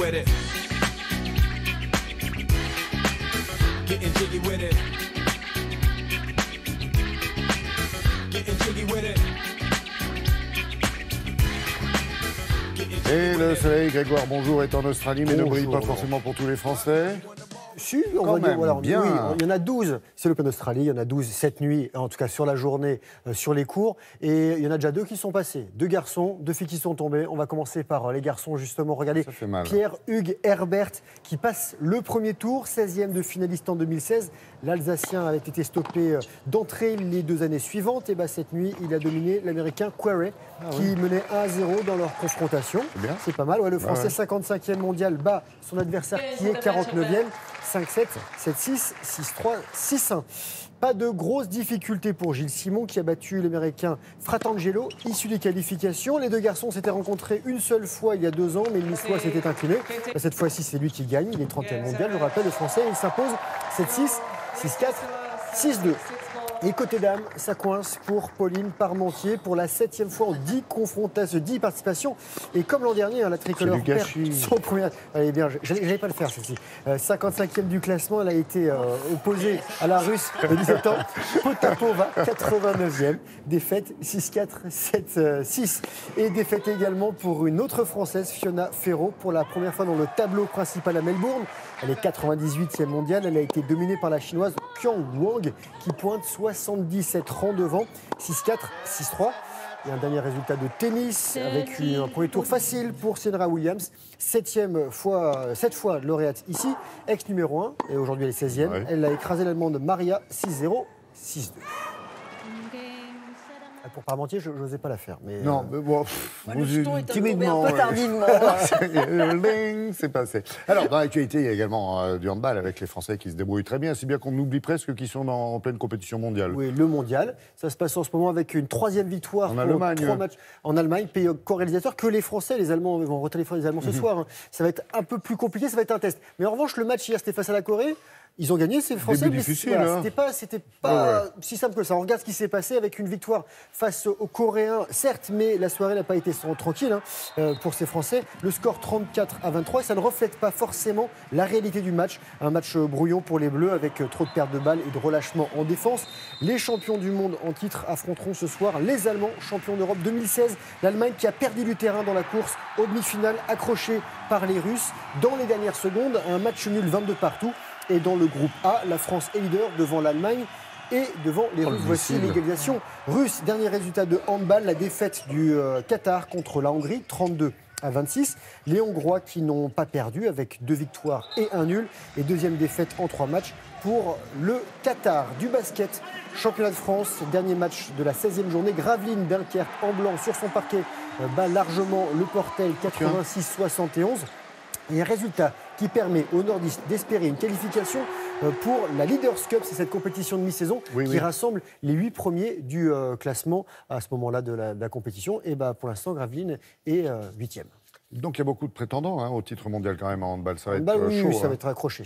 with it. Getting jiggy with it. Getting jiggy with it. Et le soleil, Grégoire, bonjour, est en Australie, mais ne brille pas forcément pour tous les Français. Si, on va dire, voilà, bien. Oui, il y en a 12, c'est l'Open d'Australie, il y en a 12 cette nuit, en tout cas sur la journée, sur les cours, et il y en a déjà 2 qui sont passés, 2 garçons, 2 filles qui sont tombées. On va commencer par les garçons, justement, regardez, Pierre-Hugues Herbert qui passe le premier tour, 16e de finaliste en 2016, l'Alsacien avait été stoppé d'entrée les 2 années suivantes, et cette nuit, il a dominé l'Américain Querrey, qui menait 1-0 dans leur confrontation. C'est pas mal, le Français 55e mondial bat son adversaire qui est 49e, 5-7, 7-6, 6-3, 6-1. Pas de grosses difficultés pour Gilles Simon qui a battu l'Américain Fratangelo, issu des qualifications. Les 2 garçons s'étaient rencontrés une seule fois il y a 2 ans, mais une fois s'était incliné. Cette fois-ci, c'est lui qui gagne. Il est 30e mondial. Je rappelle, le Français, il s'impose 7-6, 6-4, 6-2. Et côté dames, ça coince pour Pauline Parmentier pour la 7e fois en 10 confrontations, 10 participations. Et comme l'an dernier, la tricolore perd son premier. Allez bien, j'allais pas le faire celle-ci. 55e du classement, elle a été opposée à la Russe de 17 ans. Potapova, 89e. Défaite 6-4, 7-6. Et défaite également pour une autre Française, Fiona Ferro, pour la première fois dans le tableau principal à Melbourne. Elle est 98e mondiale. Elle a été dominée par la Chinoise Qiang Wang qui pointe 77 rangs devant, 6-4, 6-3. Et un dernier résultat de tennis avec un premier tour facile pour Serena Williams. 7 fois lauréate ici, ex numéro 1 et aujourd'hui elle est 16e. Ouais. Elle a écrasé l'Allemande Maria 6-0, 6-2. Pour Parmentier, je n'osais pas la faire. Mais non, mais bon, timidement. Un peu tardivement. C'est passé. Alors, dans l'actualité, il y a également du handball avec les Français qui se débrouillent très bien, si bien qu'on oublie presque qu'ils sont en pleine compétition mondiale. Oui, le mondial. Ça se passe en ce moment avec une 3e victoire en Allemagne. 3 matchs en Allemagne, pays co-réalisateur, que les Français, les Allemands vont retéléphoner les Allemands ce soir. Ça va être un peu plus compliqué, ça va être un test. Mais en revanche, le match hier, c'était face à la Corée. Ils ont gagné, ces Français, mais c'était pas si simple que ça. On regarde ce qui s'est passé avec une victoire face aux Coréens, certes, mais la soirée n'a pas été tranquille pour ces Français. Le score 34-23, ça ne reflète pas forcément la réalité du match. Un match brouillon pour les Bleus avec trop de pertes de balles et de relâchement en défense. Les champions du monde en titre affronteront ce soir les Allemands, champions d'Europe 2016. L'Allemagne qui a perdu du terrain dans la course aux demi-finales, accrochée par les Russes. Dans les dernières secondes, un match nul 22 partout. Et dans le groupe A, la France est leader devant l'Allemagne et devant les Russes. Voici l'égalisation russe. Dernier résultat de handball, la défaite du Qatar contre la Hongrie, 32-26. Les Hongrois qui n'ont pas perdu avec 2 victoires et 1 nul. Et 2e défaite en 3 matchs pour le Qatar. Du basket, championnat de France, dernier match de la 16e journée. Gravelines Dunkerque en blanc sur son parquet bat largement le Portel 86-71. Et un résultat qui permet aux nordistes d'espérer une qualification pour la Leaders Cup, c'est cette compétition de mi-saison qui rassemble les 8 premiers du classement à ce moment-là de la compétition. Et pour l'instant, Gravelines est 8e. Donc il y a beaucoup de prétendants au titre mondial quand même en handball. Ça va être chaud. Oui, ça va être accroché.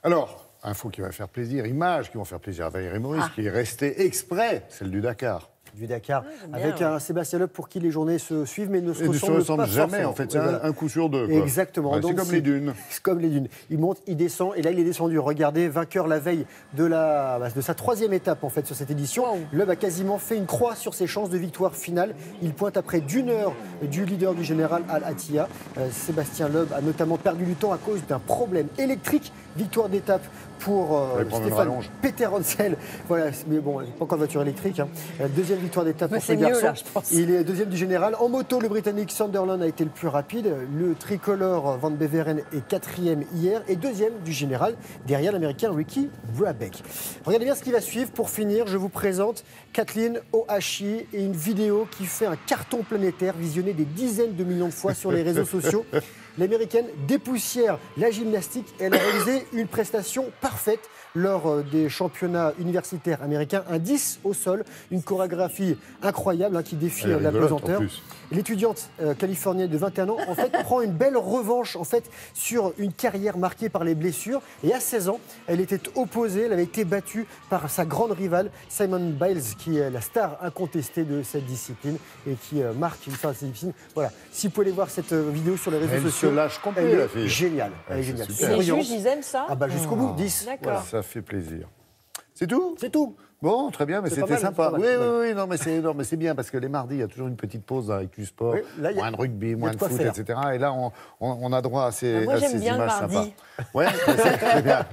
Alors, info qui va faire plaisir, images qui vont faire plaisir à Valérie Maurice, qui est restée exprès, celle du Dakar. Du Dakar, avec un Sébastien Loeb pour qui les journées se suivent mais ne se ressemblent pas jamais forcément. En fait, c'est un coup sur 2. Quoi. Exactement. Ouais, c'est comme les dunes. C'est comme les dunes. Il monte, il descend et là il est descendu. Regardez, vainqueur la veille de sa 3e étape en fait sur cette édition. Wow. Loeb a quasiment fait une croix sur ses chances de victoire finale. Il pointe après d'1 heure du leader du général Al-Attiyah. Sébastien Loeb a notamment perdu du temps à cause d'un problème électrique. Victoire d'étape pour Stéphane Peter-Hansel. Voilà, mais bon, pas encore de voiture électrique. 2e victoire d'étape pour ce garçon. Là, il est 2e du général. En moto, le Britannique Sunderland a été le plus rapide. Le tricolore Van Beveren est 4e hier et 2e du général, derrière l'Américain Ricky Brabec. Regardez bien ce qui va suivre. Pour finir, je vous présente Kathleen Ohashi et une vidéo qui fait un carton planétaire, visionné des dizaines de millions de fois sur les réseaux sociaux. L'Américaine dépoussière la gymnastique. Elle a réalisé une prestation parfaite lors des championnats universitaires américains. Un 10 au sol, une chorégraphie incroyable qui défie la pesanteur. L'étudiante californienne de 21 ans en fait, prend une belle revanche en fait, sur une carrière marquée par les blessures. Et à 16 ans, elle était opposée, elle avait été battue par sa grande rivale, Simone Biles, qui est la star incontestée de cette discipline et qui marque une fin de cette discipline. Voilà. Si vous pouvez aller voir cette vidéo sur les réseaux sociaux. lâche complet, la fille. Géniale. Elle est c'est géniale. super. Et les Souriante. juges, ils aiment ça? Ah bah jusqu'au bout, 10. D'accord. Ça fait plaisir. C'est tout? C'est tout. Bon, très bien, mais C'est pas c'était mal, sympa. c'est pas Oui, mal. oui, oui, non, mais c'est bien parce que les mardis, il y a toujours une petite pause avec du sport, Oui, là, il y a- moins de rugby, il y a moins de de quoi foot, faire. etc. Et là, on a droit à ces, Moi, à j'aime ces bien le images mardi. sympas. Ouais, c'est très bien.